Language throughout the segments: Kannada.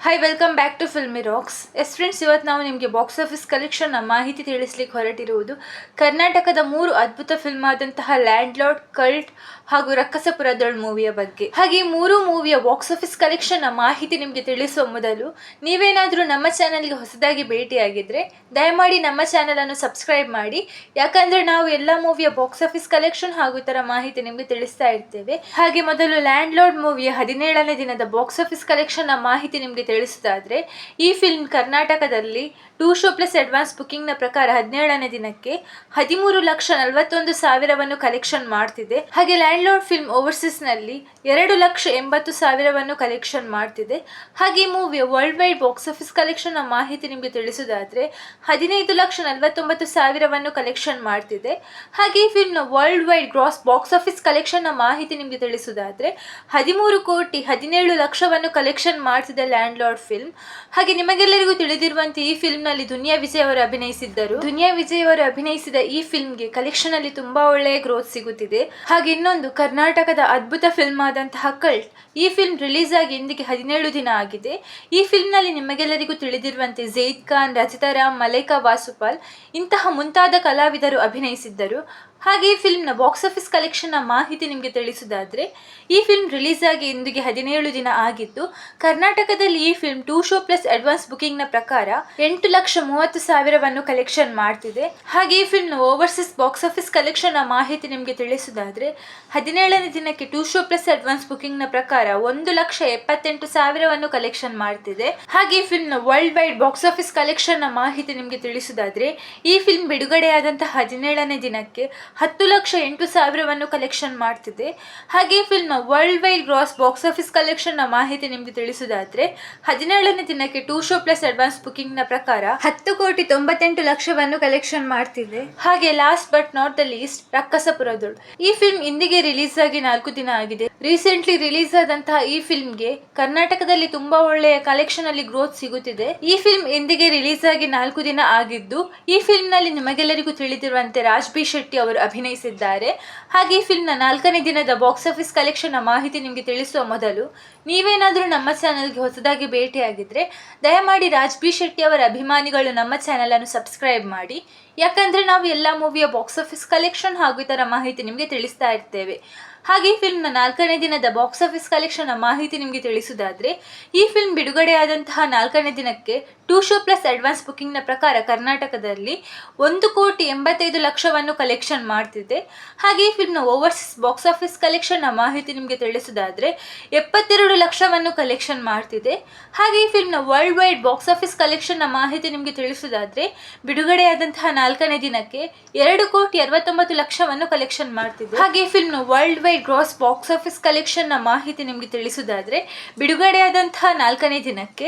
Hi welcome back to Filmy Rocks. Yes friends, ಇವತ್ತು ನಾವು ನಿಮಗೆ ಬಾಕ್ಸ್ ಆಫೀಸ್ ಕಲೆಕ್ಷನ್ನ ಮಾಹಿತಿ ತಿಳಿಸ್ಲಿಕ್ಕೆ ಹೊರಟಿರುವುದು ಕರ್ನಾಟಕದ 3 ಅದ್ಭುತ ಫಿಲ್ಮ್ ಆದಂತಹ ಲ್ಯಾಂಡ್ ಲಾರ್ಡ್, ಕಲ್ಟ್ ಹಾಗೂ ರಕ್ಕಸಪುರದಳ್ ಮೂವಿಯ ಬಗ್ಗೆ. ಹಾಗೆ 3 ಮೂವಿಯ ಬಾಕ್ಸ್ ಆಫೀಸ್ ಕಲೆಕ್ಷನ್ನ ಮಾಹಿತಿ ನಿಮಗೆ ತಿಳಿಸುವ ಮೊದಲು ನೀವೇನಾದರೂ ನಮ್ಮ ಚಾನಲ್ಗೆ ಹೊಸದಾಗಿ ಭೇಟಿಯಾಗಿದ್ರೆ ದಯಮಾಡಿ ನಮ್ಮ ಚಾನಲ್ ಅನ್ನು ಸಬ್ಸ್ಕ್ರೈಬ್ ಮಾಡಿ. ಯಾಕಂದ್ರೆ ನಾವು ಎಲ್ಲ ಮೂವಿಯ ಬಾಕ್ಸ್ ಆಫೀಸ್ ಕಲೆಕ್ಷನ್ ಹಾಗೂ ಇತರ ಮಾಹಿತಿ ನಿಮಗೆ ತಿಳಿಸ್ತಾ ಇರ್ತೇವೆ. ಹಾಗೆ ಮೊದಲು ಲ್ಯಾಂಡ್ ಲಾರ್ಡ್ ಮೂವಿಯ 17ನೇ ದಿನದ ಬಾಕ್ಸ್ ಆಫೀಸ್ ಕಲೆಕ್ಷನ್ನ ಮಾಹಿತಿ ನಿಮಗೆ ತಿಳಿಸುವುದಾದ್ರೆ, ಈ ಫಿಲ್ಮ್ ಕರ್ನಾಟಕದಲ್ಲಿ 2 ಶೋ ಪ್ಲಸ್ ಅಡ್ವಾನ್ಸ್ ಬುಕಿಂಗ್ನ ಪ್ರಕಾರ 17ನೇ ದಿನಕ್ಕೆ 13,41,000ವನ್ನು ಕಲೆಕ್ಷನ್ ಮಾಡ್ತಿದೆ. ಹಾಗೆ ಲ್ಯಾಂಡ್ ಲಾರ್ಡ್ ಫಿಲ್ಮ್ ಓವರ್ಸೀಸ್ನಲ್ಲಿ 2,80,000ವನ್ನು ಕಲೆಕ್ಷನ್ ಮಾಡ್ತಿದೆ. ಹಾಗೆ ಈ ಮೂವಿಯ worldwide box office collection ಮಾಹಿತಿ ನಿಮಗೆ ತಿಳಿಸುವುದಾದ್ರೆ 15,49,000ವನ್ನು ಕಲೆಕ್ಷನ್ ಮಾಡ್ತಿದೆ. ಹಾಗೆ ಈ ಫಿಲ್ಮ್ನ worldwide gross box office collection ಮಾಹಿತಿ ನಿಮಗೆ ತಿಳಿಸುವುದಾದ್ರೆ 13,17,00,000ವನ್ನು ಕಲೆಕ್ಷನ್ ಮಾಡ್ತಿದೆ ಲ್ಯಾಂಡ್ ಲಾರ್ಡ್ ಫಿಲ್ಮ್. ಹಾಗೆ ನಿಮಗೆಲ್ಲರಿಗೂ ತಿಳಿದಿರುವಂತೆ ಈ ಫಿಲ್ಮ್ ನಲ್ಲಿ ದುನಿಯಾ ವಿಜಯ್ ಅವರು ಅಭಿನಯಿಸಿದ್ದರು. ದುನಿಯಾ ವಿಜಯ್ ಅವರು ಅಭಿನಯಿಸಿದ ಈ ಫಿಲ್ಮ್ಗೆ ಕಲೆಕ್ಷನ್ ಅಲ್ಲಿ ತುಂಬಾ ಒಳ್ಳೆಯ ಗ್ರೋತ್ ಸಿಗುತ್ತಿದೆ. ಹಾಗೆ ಇನ್ನೊಂದು ಕರ್ನಾಟಕದ ಅದ್ಭುತ ಫಿಲ್ಮ್ ಆದಂತಹ ಕಲ್ಟ್, ಈ ಫಿಲ್ಮ್ ರಿಲೀಸ್ ಆಗಿ ಇಂದಿಗೆ 17 ದಿನ ಆಗಿದೆ. ಈ ಫಿಲ್ಮ್ ನಲ್ಲಿ ನಿಮಗೆಲ್ಲರಿಗೂ ತಿಳಿದಿರುವಂತೆ ಝೈದ್ ಖಾನ್, ರಚಿತಾ ರಾಮ್, ಮಲೈಕಾ ವಾಸುಪಾಲ್ ಇಂತಹ ಮುಂತಾದ ಕಲಾವಿದರು ಅಭಿನಯಿಸಿದ್ದರು. ಹಾಗೆ ಈ ಫಿಲ್ಮ್ನ ಬಾಕ್ಸ್ ಆಫೀಸ್ ಕಲೆಕ್ಷನ್ನ ಮಾಹಿತಿ ನಿಮಗೆ ತಿಳಿಸುವುದಾದ್ರೆ, ಈ ಫಿಲ್ಮ್ ರಿಲೀಸ್ ಆಗಿ ಇಂದಿಗೆ 17 ದಿನ ಆಗಿದ್ದು ಕರ್ನಾಟಕದಲ್ಲಿ ಈ ಫಿಲ್ಮ್ 2 ಶೋ ಪ್ಲಸ್ ಅಡ್ವಾನ್ಸ್ ಬುಕಿಂಗ್ನ ಪ್ರಕಾರ 8,30,000ವನ್ನು ಕಲೆಕ್ಷನ್ ಮಾಡ್ತಿದೆ. ಹಾಗೆ ಈ ಫಿಲ್ಮ್ನ ಓವರ್ಸೀಸ್ ಬಾಕ್ಸ್ ಆಫೀಸ್ ಕಲೆಕ್ಷನ್ನ ಮಾಹಿತಿ ನಿಮಗೆ ತಿಳಿಸುವುದಾದ್ರೆ 17ನೇ ದಿನಕ್ಕೆ 2 ಶೋ ಪ್ಲಸ್ ಅಡ್ವಾನ್ಸ್ ಬುಕಿಂಗ್ನ ಪ್ರಕಾರ 1,78,000ವನ್ನು ಕಲೆಕ್ಷನ್ ಮಾಡ್ತಿದೆ. ಹಾಗೆ ಈ ಫಿಲ್ಮ್ನ ವರ್ಲ್ಡ್ ವೈಡ್ ಬಾಕ್ಸ್ ಆಫೀಸ್ ಕಲೆಕ್ಷನ್ನ ಮಾಹಿತಿ ನಿಮಗೆ ತಿಳಿಸುವುದಾದ್ರೆ, ಈ ಫಿಲ್ಮ್ ಬಿಡುಗಡೆಯಾದಂತಹ 17ನೇ ದಿನಕ್ಕೆ 10,08,000ವನ್ನು ಕಲೆಕ್ಷನ್ ಮಾಡ್ತಿದೆ. ಹಾಗೆ ಫಿಲ್ಮ್ನ worldwide gross box office ಕಲೆಕ್ಷನ್ನ ಮಾಹಿತಿ ನಿಮಗೆ ತಿಳಿಸುವುದಾದ್ರೆ 17ನೇ ದಿನಕ್ಕೆ 2 ಶೋ ಪ್ಲಸ್ ಅಡ್ವಾನ್ಸ್ ಬುಕಿಂಗ್ನ ಪ್ರಕಾರ 10,98,00,000ವನ್ನು ಕಲೆಕ್ಷನ್ ಮಾಡ್ತಿದೆ. ಹಾಗೆ last but not the least ರಕ್ಕಸಪುರದಳ್, ಈ ಫಿಲ್ಮ್ ಇಂದಿಗೆ ರಿಲೀಸ್ ಆಗಿ 4 ದಿನ ಆಗಿದೆ. ರೀಸೆಂಟ್ಲಿ ರಿಲೀಸ್ ಆದಂತಹ ಈ ಫಿಲ್ಮ್ಗೆ ಕರ್ನಾಟಕದಲ್ಲಿ ತುಂಬಾ ಒಳ್ಳೆಯ ಕಲೆಕ್ಷನ್ ಅಲ್ಲಿ ಗ್ರೋತ್ ಸಿಗುತ್ತಿದೆ. ಈ ಫಿಲ್ಮ್ ಇಂದಿಗೆ ರಿಲೀಸ್ ಆಗಿ 4 ದಿನ ಆಗಿದ್ದು ಈ ಫಿಲ್ಮ್ ನಲ್ಲಿ ನಿಮಗೆಲ್ಲರಿಗೂ ತಿಳಿದಿರುವಂತೆ ರಾಜ್ ಬಿ ಶೆಟ್ಟಿ ಅವರು ಅಭಿನಯಿಸಿದ್ದಾರೆ. ಹಾಗೆ ಈ ಫಿಲ್ಮ್ನ 4ನೇ ದಿನದ ಬಾಕ್ಸ್ ಆಫೀಸ್ ಕಲೆಕ್ಷನ್ ಮಾಹಿತಿ ನಿಮಗೆ ತಿಳಿಸುವ ಮೊದಲು ನೀವೇನಾದರೂ ನಮ್ಮ ಚಾನಲ್ಗೆ ಹೊಸದಾಗಿ ಭೇಟಿಯಾಗಿದ್ರೆ ದಯಮಾಡಿ ರಾಜ್ ಬಿ ಶೆಟ್ಟಿ ಅವರ ಅಭಿಮಾನಿಗಳು ನಮ್ಮ ಚಾನಲ್ ಅನ್ನು ಸಬ್ಸ್ಕ್ರೈಬ್ ಮಾಡಿ. ಯಾಕಂದ್ರೆ ನಾವು ಎಲ್ಲ ಮೂವಿಯ ಬಾಕ್ಸ್ ಆಫೀಸ್ ಕಲೆಕ್ಷನ್ ಹಾಗೂ ಇತರ ಮಾಹಿತಿ ನಿಮಗೆ ತಿಳಿಸ್ತಾ ಇರ್ತೇವೆ. ಹಾಗೆ ಈ ಫಿಲ್ಮ್ನ 4ನೇ ದಿನದ ಬಾಕ್ಸ್ ಆಫೀಸ್ ಕಲೆಕ್ಷನ್ ಮಾಹಿತಿ ನಿಮಗೆ ತಿಳಿಸುವುದಾದ್ರೆ, ಈ ಫಿಲ್ಮ್ ಬಿಡುಗಡೆಯಾದಂತಹ 4ನೇ ದಿನಕ್ಕೆ 2 ಶೋ ಪ್ಲಸ್ ಅಡ್ವಾನ್ಸ್ ಬುಕಿಂಗ್ನ ಪ್ರಕಾರ ಕರ್ನಾಟಕದಲ್ಲಿ 1,85,00,000ವನ್ನು ಕಲೆಕ್ಷನ್ ಮಾಡ್ತಿದೆ. ಹಾಗೆ ಈ ಫಿಲ್ಮ್ನ ಓವರ್ಸೀಸ್ ಬಾಕ್ಸ್ ಆಫೀಸ್ ಕಲೆಕ್ಷನ್ ಮಾಹಿತಿ ನಿಮಗೆ ತಿಳಿಸುವುದಾದ್ರೆ 72,00,000ವನ್ನು ಕಲೆಕ್ಷನ್ ಮಾಡ್ತಿದೆ. ಹಾಗೆ ಈ ಫಿಲ್ಮ್ನ worldwide box office collection ಮಾಹಿತಿ ನಿಮಗೆ ತಿಳಿಸುವುದಾದ್ರೆ ಬಿಡುಗಡೆಯಾದಂತಹ 4ನೇ ದಿನಕ್ಕೆ 2,69,00,000ವನ್ನು ಕಲೆಕ್ಷನ್ ಮಾಡ್ತಿದೆ. ಹಾಗೆ ಈ ಫಿಲ್ಮ್ನ worldwide gross box office collection ಮಾಹಿತಿ ನಿಮಗೆ ತಿಳಿಸುವುದಾದ್ರೆ ಬಿಡುಗಡೆಯಾದಂತಹ 4ನೇ ದಿನಕ್ಕೆ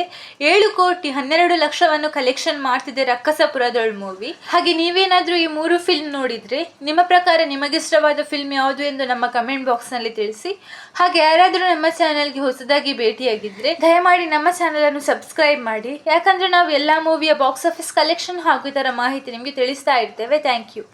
7,12,00,000ವನ್ನು ಕಲೆಕ್ಷನ್ ಮಾಡ್ತಿದೆ ರಕ್ಕಸಪುರದಳ್ ಮೂವಿ. ಹಾಗೆ ನೀವೇನಾದ್ರೂ ಈ 3 ಫಿಲ್ಮ್ ನೋಡಿದ್ರೆ ನಿಮ್ಮ ಪ್ರಕಾರ ನಿಮಗಿಷ್ಟವಾದ ಫಿಲ್ಮ್ ಯಾವುದು ಎಂದು ನಮ್ಮ ಕಮೆಂಟ್ ಬಾಕ್ಸ್ ನಲ್ಲಿ ತಿಳಿಸಿ. ಹಾಗೆ ಯಾರಾದರೂ ನಮ್ಮ ಚಾನೆಲ್ಗೆ ಹೊಸದಾಗಿ ಭೇಟಿಯಾಗಿದ್ರೆ ದಯಮಾಡಿ ನಮ್ಮ ಚಾನೆಲ್ ಅನ್ನು ಸಬ್ಸ್ಕ್ರೈಬ್ ಮಾಡಿ. ಯಾಕಂದ್ರೆ ನಾವು ಎಲ್ಲಾ ಮೂವಿಯ ಬಾಕ್ಸ್ ಆಫೀಸ್ ಕಲೆಕ್ಷನ್ ಹಾಗೂ ಇತರ ಮಾಹಿತಿ ನಿಮಗೆ ತಿಳಿಸ್ತಾ ಇರ್ತೇವೆ. Thank you.